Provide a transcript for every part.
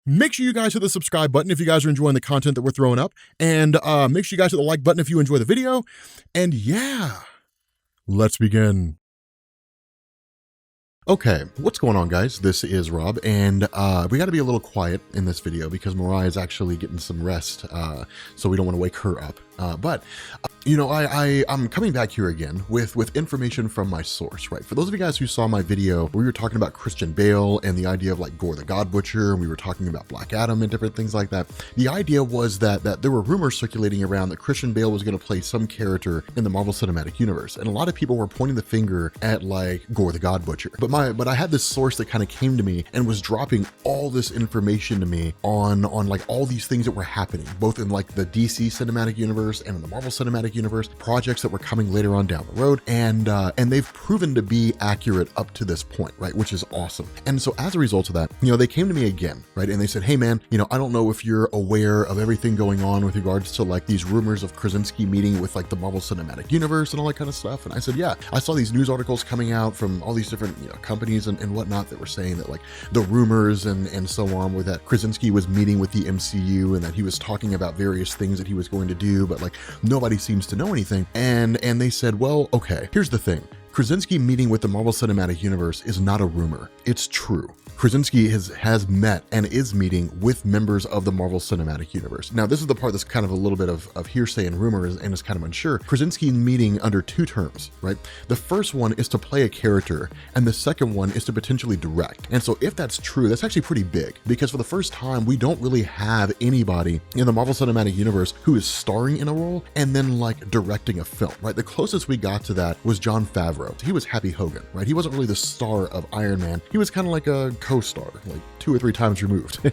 Make sure you guys hit the subscribe button if you guys are enjoying the content that we're throwing up. And make sure you guys hit the like button if you enjoy the video. And yeah, let's begin. Okay, what's going on, guys? This is Rob, and we got to be a little quiet in this video because Mariah is actually getting some rest, so we don't want to wake her up. But you know, I'm coming back here again with information from my source, right? For those of you guys who saw my video where we were talking about Christian Bale and the idea of like Gore the God Butcher, and we were talking about Black Adam and different things like that. The idea was that there were rumors circulating around that Christian Bale was going to play some character in the Marvel Cinematic Universe, and a lot of people were pointing the finger at like Gore the God Butcher. But I had this source that kind of came to me and was dropping all this information to me on like all these things that were happening, both in like the DC Cinematic Universe and in the Marvel Cinematic Universe, projects that were coming later on down the road, and they've proven to be accurate up to this point, right? Which is awesome. And so as a result of that, you know, they came to me again, right? And they said, hey man, you know, I don't know if you're aware of everything going on with regards to like these rumors of Krasinski meeting with like the Marvel Cinematic Universe and all that kind of stuff. And I said, yeah, I saw these news articles coming out from all these different, you know, companies and whatnot that were saying that like the rumors and so on were that Krasinski was meeting with the MCU and that he was talking about various things that he was going to do, but like nobody seems to know anything. And they said, well, okay, here's the thing. Krasinski meeting with the Marvel Cinematic Universe is not a rumor. It's true. Krasinski has met and is meeting with members of the Marvel Cinematic Universe. Now, this is the part that's kind of a little bit of hearsay and rumors and is kind of unsure. Krasinski meeting under two terms, right? The first one is to play a character, and the second one is to potentially direct. And so if that's true, that's actually pretty big, because for the first time, we don't really have anybody in the Marvel Cinematic Universe who is starring in a role and then like directing a film, right? The closest we got to that was Jon Favreau. He was Happy Hogan, right? He wasn't really the star of Iron Man. He was kind of like a co-star, like 2 or 3 times removed.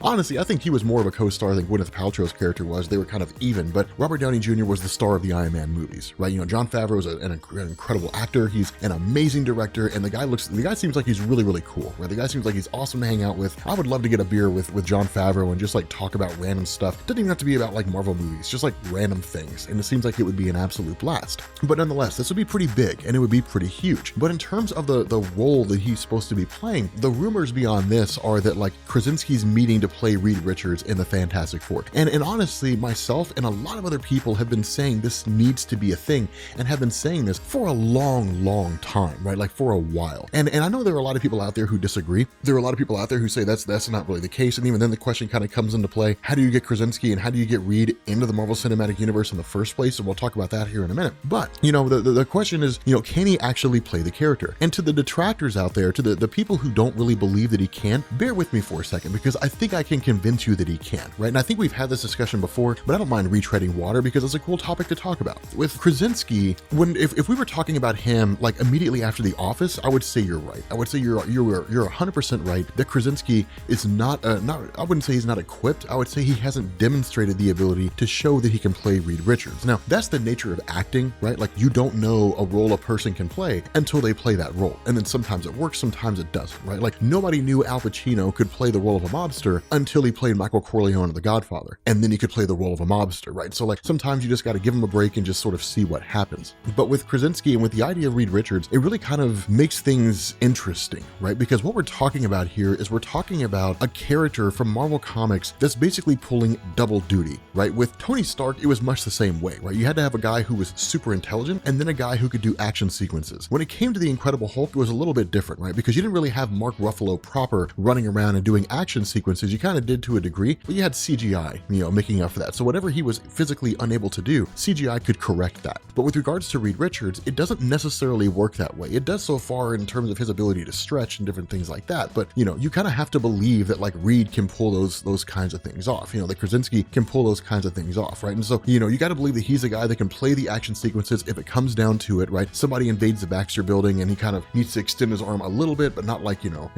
Honestly, I think he was more of a co-star than Gwyneth Paltrow's character was. They were kind of even, but Robert Downey Jr. was the star of the Iron Man movies, right? You know, Jon Favreau is an incredible actor. He's an amazing director, and the guy seems like he's really, really cool, right? The guy seems like he's awesome to hang out with. I would love to get a beer with Jon Favreau and just like talk about random stuff. It doesn't even have to be about like Marvel movies, just like random things. And it seems like it would be an absolute blast. But nonetheless, this would be pretty big and it would be pretty huge. But in terms of the role that he's supposed to be playing, the rumors beyond this are that like Krasinski's meeting to play Reed Richards in the Fantastic Four. And honestly, myself and a lot of other people have been saying this needs to be a thing and have been saying this for a long, long time, right? Like for a while. And I know there are a lot of people out there who disagree. There are a lot of people out there who say that's not really the case. And even then the question kind of comes into play. How do you get Krasinski and how do you get Reed into the Marvel Cinematic Universe in the first place? And we'll talk about that here in a minute. But, you know, the question is, you know, can he actually play the character? And to the detractors out there, to the people who don't really believe that he can, bear with me for a second, because I think I can convince you that he can, right? And I think we've had this discussion before, but I don't mind retreading water because it's a cool topic to talk about. With Krasinski, if we were talking about him like immediately after The Office, I would say you're right. I would say you're 100% right that Krasinski is not I wouldn't say he's not equipped. I would say he hasn't demonstrated the ability to show that he can play Reed Richards. Now, that's the nature of acting, right? Like you don't know a role a person can play until they play that role. And then sometimes it works, sometimes it doesn't, right? Like nobody knew Al Pacino could play the role of a mobster until he played Michael Corleone in The Godfather. And then he could play the role of a mobster, right? So like sometimes you just got to give him a break and just sort of see what happens. But with Krasinski and with the idea of Reed Richards, it really kind of makes things interesting, right? Because what we're talking about here is we're talking about a character from Marvel Comics that's basically pulling double duty, right? With Tony Stark, it was much the same way, right? You had to have a guy who was super intelligent and then a guy who could do action sequences. When it came to the Incredible Hulk, it was a little bit different, right? Because you didn't really have Mark Ruffalo proper running around and doing action sequences. You kind of did to a degree, but you had CGI, you know, making up for that. So whatever he was physically unable to do, CGI could correct that. But with regards to Reed Richards, it doesn't necessarily work that way. It does so far in terms of his ability to stretch and different things like that. But, you know, you kind of have to believe that like Reed can pull those kinds of things off. You know, that Krasinski can pull those kinds of things off, right? And so, you know, you got to believe that he's a guy that can play the action sequences if it comes down to it, right? Somebody invades the Baxter building and he kind of needs to extend his arm a little bit, but not like, you know,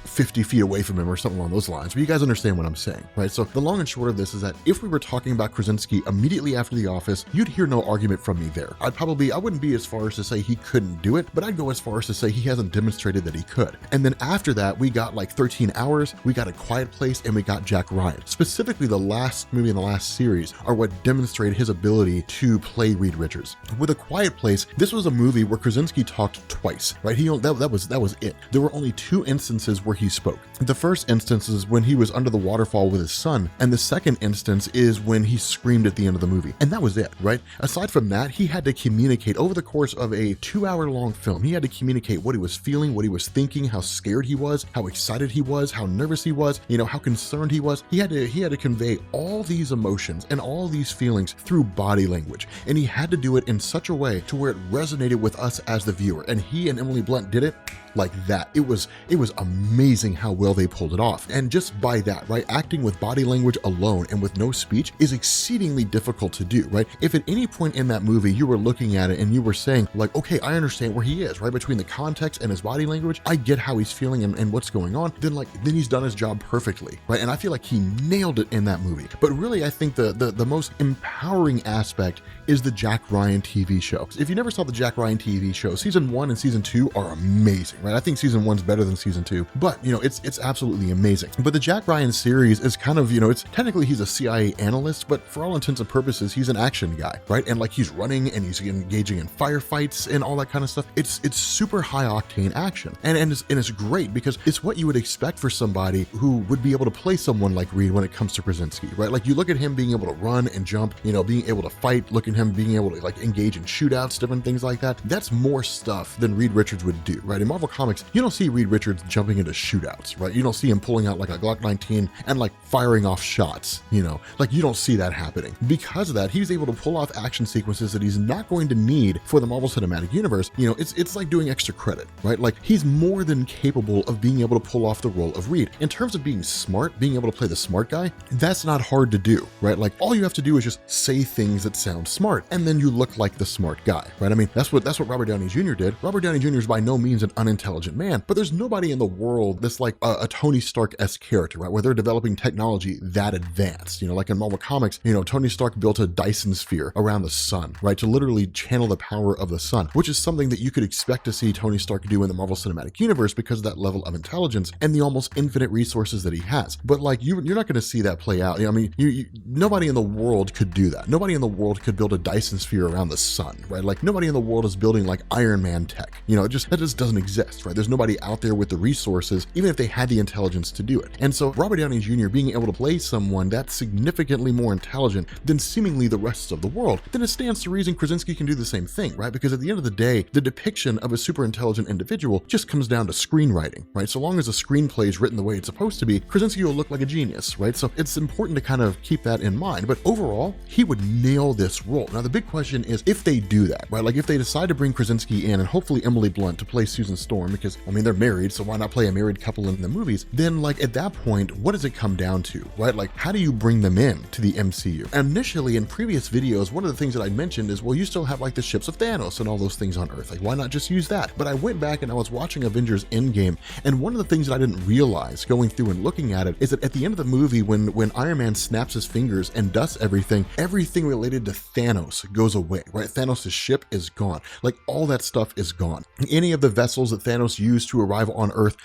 50 feet away from him or something along those lines. But you guys understand what I'm saying, right? So the long and short of this is that if we were talking about Krasinski immediately after The Office, you'd hear no argument from me there. I wouldn't be as far as to say he couldn't do it, but I'd go as far as to say he hasn't demonstrated that he could. And then after that, we got like 13 Hours, we got A Quiet Place, and we got Jack Ryan. Specifically, the last movie in the last series are what demonstrated his ability to play Reed Richards. With A Quiet Place, this was a movie where Krasinski talked twice, right? That was it. There were only 2 instances where he spoke. The first instance is when he was under the waterfall with his son, and the second instance is when he screamed at the end of the movie. And that was it, right? Aside from that, he had to communicate over the course of a 2-hour-long film. He had to communicate what he was feeling, what he was thinking, how scared he was, how excited he was, how nervous he was, how concerned he was. He had to convey all these emotions and all these feelings through body language. And he had to do it in such a way to where it resonated with us as the viewer. And he and Emily Blunt did it like that. It was amazing how well they pulled it off. And just by that, right, acting with body language alone and with no speech is exceedingly difficult to do, right? If at any point in that movie you were looking at it and you were saying like, okay, I understand where he is, right? Between the context and his body language, I get how he's feeling and what's going on, then he's done his job perfectly, right? And I feel like he nailed it in that movie. But really, I think the most empowering aspect is the Jack Ryan TV show. If you never saw the Jack Ryan TV show, season 1 and season 2 are amazing, right? I think season 1's better than season 2, but it's absolutely amazing. But the Jack Ryan series is kind of, it's technically he's a CIA analyst, but for all intents and purposes, he's an action guy, right? And he's running and he's engaging in firefights and all that kind of stuff. It's super high octane action. And it's great because it's what you would expect for somebody who would be able to play someone like Reed when it comes to Krasinski, right? Like you look at him being able to run and jump, being able to fight, look at him being able to engage in shootouts, different things like that. That's more stuff than Reed Richards would do, right? In Marvel Comics, you don't see Reed Richards jumping into shootouts, right? You don't see him pulling out a Glock 19 and firing off shots, you don't see that happening. Because of that, he's able to pull off action sequences that he's not going to need for the Marvel Cinematic Universe. It's like doing extra credit, right? He's more than capable of being able to pull off the role of Reed. In terms of being smart, being able to play the smart guy, that's not hard to do, right? All you have to do is just say things that sound smart, and then you look like the smart guy, right? I mean, that's what Robert Downey Jr. did. Robert Downey Jr. is by no means an unintelligent man, but there's nobody in the world that's like a Tony Stark-esque character, right? Where they're developing technology that advanced, like in Marvel Comics, Tony Stark built a Dyson sphere around the sun, right? To literally channel the power of the sun, which is something that you could expect to see Tony Stark do in the Marvel Cinematic Universe because of that level of intelligence and the almost infinite resources that he has. But you're not going to see that play out. I mean, nobody in the world could do that. Nobody in the world could build a Dyson sphere around the sun, right? Nobody in the world is building Iron Man tech. That just doesn't exist, right? There's nobody out there with the resources, even if they had the intelligence to do it. And so Robert Downey Jr. being able to play someone that's significantly more intelligent than seemingly the rest of the world, then it stands to reason Krasinski can do the same thing, right? Because at the end of the day, the depiction of a super intelligent individual just comes down to screenwriting, right? So long as the screenplay is written the way it's supposed to be, Krasinski will look like a genius, right? So it's important to kind of keep that in mind. But overall, he would nail this role. Now, the big question is if they do that, right? If they decide to bring Krasinski in and hopefully Emily Blunt to play Susan Storm, because they're married, so why not play a married couple in the movies? Then at that point, what does it come down to, right? How do you bring them in to the MCU? Initially, in previous videos, one of the things that I mentioned is, well, you still have the ships of Thanos and all those things on Earth. Why not just use that? But I went back and I was watching Avengers Endgame, and one of the things that I didn't realize going through and looking at it is that at the end of the movie, when Iron Man snaps his fingers and dusts everything related to Thanos goes away, right? Thanos' ship is gone. All that stuff is gone. Any of the vessels that Thanos used to arrive on Earth,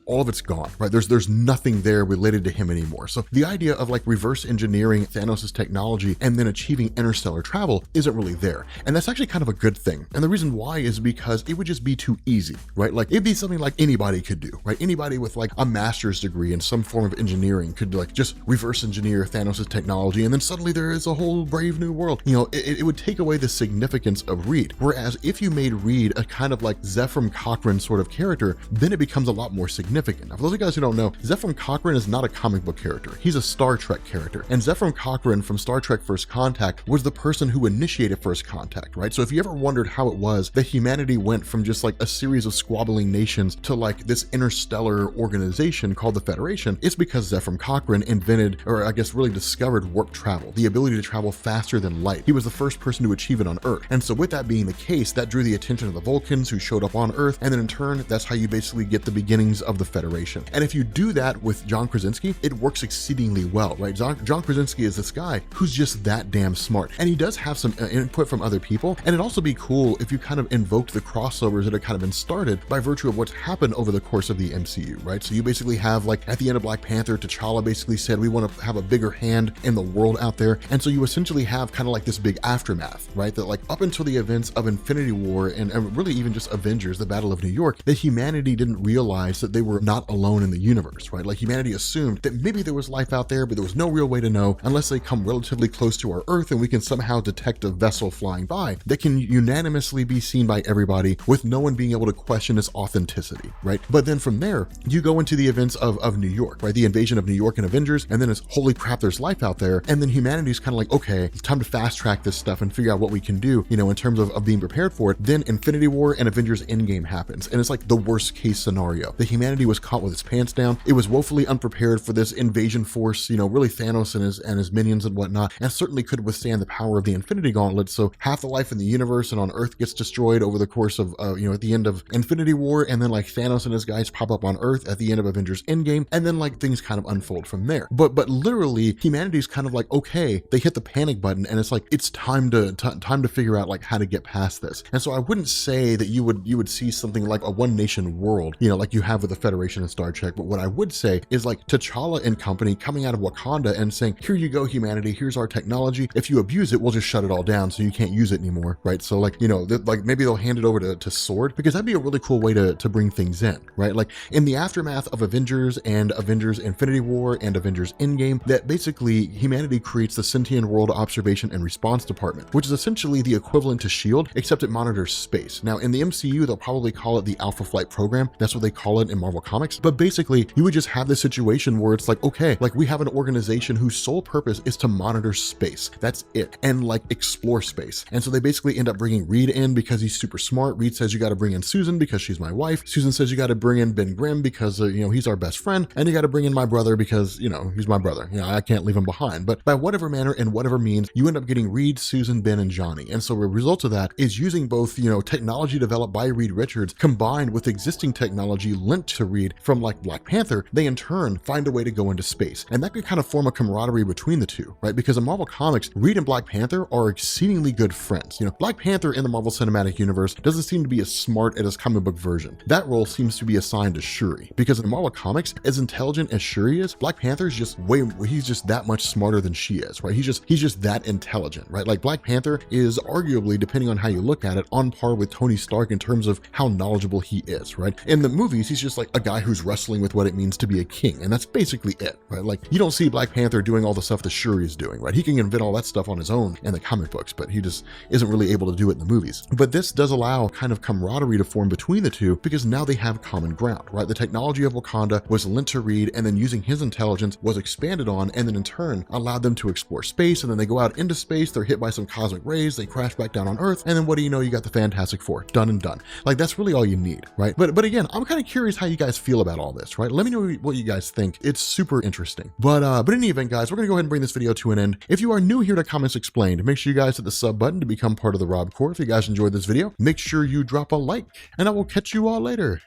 all of it's gone, right? There's nothing there related to him anymore. So the idea of reverse engineering Thanos' technology and then achieving interstellar travel isn't really there. And that's actually kind of a good thing. And the reason why is because it would just be too easy, right? It'd be something anybody could do, right? Anybody with a master's degree in some form of engineering could just reverse engineer Thanos' technology, and then suddenly there is a whole brave new world. It would take away the significance of Reed. Whereas if you made Reed a kind of Zephram Cochrane sort of character, then it becomes a lot more significant. Now, for those of you guys who don't know, Zephram Cochrane is not a comic book character. He's a Star Trek character. And Zephram Cochrane from Star Trek First Contact was the person who initiated First Contact, right? So if you ever wondered how it was that humanity went from just a series of squabbling nations to this interstellar organization called the Federation, it's because Zephram Cochrane invented, or I guess really discovered, warp travel, the ability to travel faster than light. He was the first person to achieve it on Earth. And so with that being the case, that drew the attention of the Vulcans who showed up on Earth, and then in turn, that's how you basically get the beginnings of the Federation. And if you do that with John Krasinski, it works exceedingly well, right? John Krasinski is this guy who's just that damn smart, and he does have some input from other people, and it'd also be cool if you kind of invoked the crossovers that have kind of been started by virtue of what's happened over the course of the MCU, right? So you basically have at the end of Black Panther, T'Challa basically said, we want to have a bigger hand in the world out there, and so you essentially have kind of this big aftermath, right? That up until the events of Infinity War and really even just Avengers, the Battle of New York, York that humanity didn't realize that they were not alone in the universe, right? Like humanity assumed that maybe there was life out there, but there was no real way to know unless they come relatively close to our Earth and we can somehow detect a vessel flying by that can unanimously be seen by everybody with no one being able to question its authenticity, right? But then from there, you go into the events of New York, right? The invasion of New York and Avengers, and then it's holy crap, there's life out there. And then humanity's kind of like, okay, it's time to fast track this stuff and figure out what we can do, you know, in terms of being prepared for it. Then Infinity War and Avengers Endgame happens. And it's like the worst case scenario. The humanity was caught with its pants down. It was woefully unprepared for this invasion force, you know, really Thanos and his minions and whatnot, and certainly could withstand the power of the Infinity Gauntlet. So half the life in the universe and on Earth gets destroyed over the course of, you know, at the end of Infinity War, and then like Thanos and his guys pop up on Earth at the end of Avengers Endgame, and then like things kind of unfold from there. But literally humanity's kind of like, okay, they hit the panic button and it's like, it's time to figure out like how to get past this. And so I wouldn't say that you would see something like a one nation world, you know, like you have with the Federation in Star Trek. But what I would say is like T'Challa and company coming out of Wakanda and saying, here you go, humanity, here's our technology. If you abuse it, we'll just shut it all down so you can't use it anymore, right? So like, you know, like maybe they'll hand it over to Sword, because that'd be a really cool way to bring things in, right? Like in the aftermath of Avengers and Avengers Infinity War and Avengers Endgame, that basically humanity creates the Sentient World Observation and Response Department, which is essentially the equivalent to SHIELD, except it monitors space. Now in the MCU, they'll probably call it the Alpha Flight Program. That's what they call it in Marvel Comics. But basically, you would just have this situation where it's like, okay, like we have an organization whose sole purpose is to monitor space. That's it. And like explore space. And so they basically end up bringing Reed in because he's super smart. Reed says you got to bring in Susan because she's my wife. Susan says you got to bring in Ben Grimm because, you know, he's our best friend. And you got to bring in my brother because, you know, he's my brother. You know, I can't leave him behind. But by whatever manner and whatever means, you end up getting Reed, Susan, Ben, and Johnny. And so the result of that is using both, you know, technology developed by Reed Richards combined with existing technology linked to Reed from like Black Panther, they in turn find a way to go into space. And that could kind of form a camaraderie between the two, right? Because in Marvel Comics, Reed and Black Panther are exceedingly good friends. You know, Black Panther in the Marvel Cinematic Universe doesn't seem to be as smart as his comic book version. That role seems to be assigned to Shuri, because in Marvel Comics, as intelligent as Shuri is, Black Panther's just he's just that much smarter than she is, right? He's just that intelligent, right? Like Black Panther is arguably, depending on how you look at it, on par with Tony Stark in terms of how knowledgeable he is, right? In the movies, he's just like a guy who's wrestling with what it means to be a king, and that's basically it, right? Like you don't see Black Panther doing all the stuff that Shuri is doing, right? He can invent all that stuff on his own in the comic books, but he just isn't really able to do it in the movies. But this does allow kind of camaraderie to form between the two, because now they have common ground, right? The technology of Wakanda was lent to Reed, and then using his intelligence was expanded on, and then in turn allowed them to explore space. And then they go out into space, they're hit by some cosmic rays, they crash back down on Earth, and then what do you know? You got the Fantastic Four, done and done. Like that's really all you need, right? But again, I'm kind of curious how you guys feel about all this, right? Let me know what you guys think. It's super interesting. But in any event, guys, we're gonna go ahead and bring this video to an end. If you are new here to Comics Explained, make sure you guys hit the sub button to become part of the Rob Corps. If you guys enjoyed this video, make sure you drop a like, and I will catch you all later.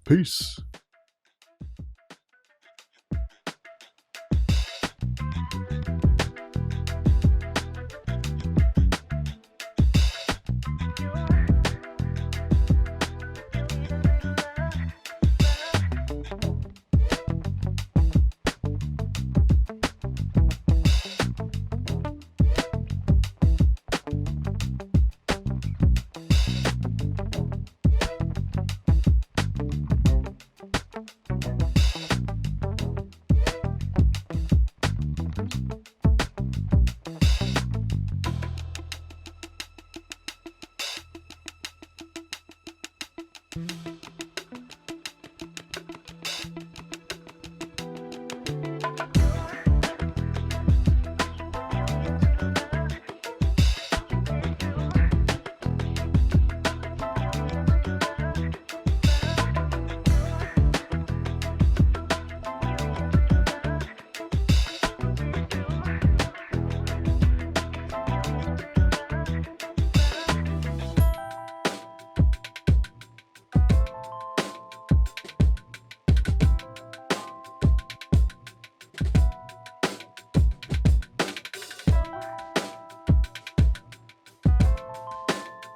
Peace.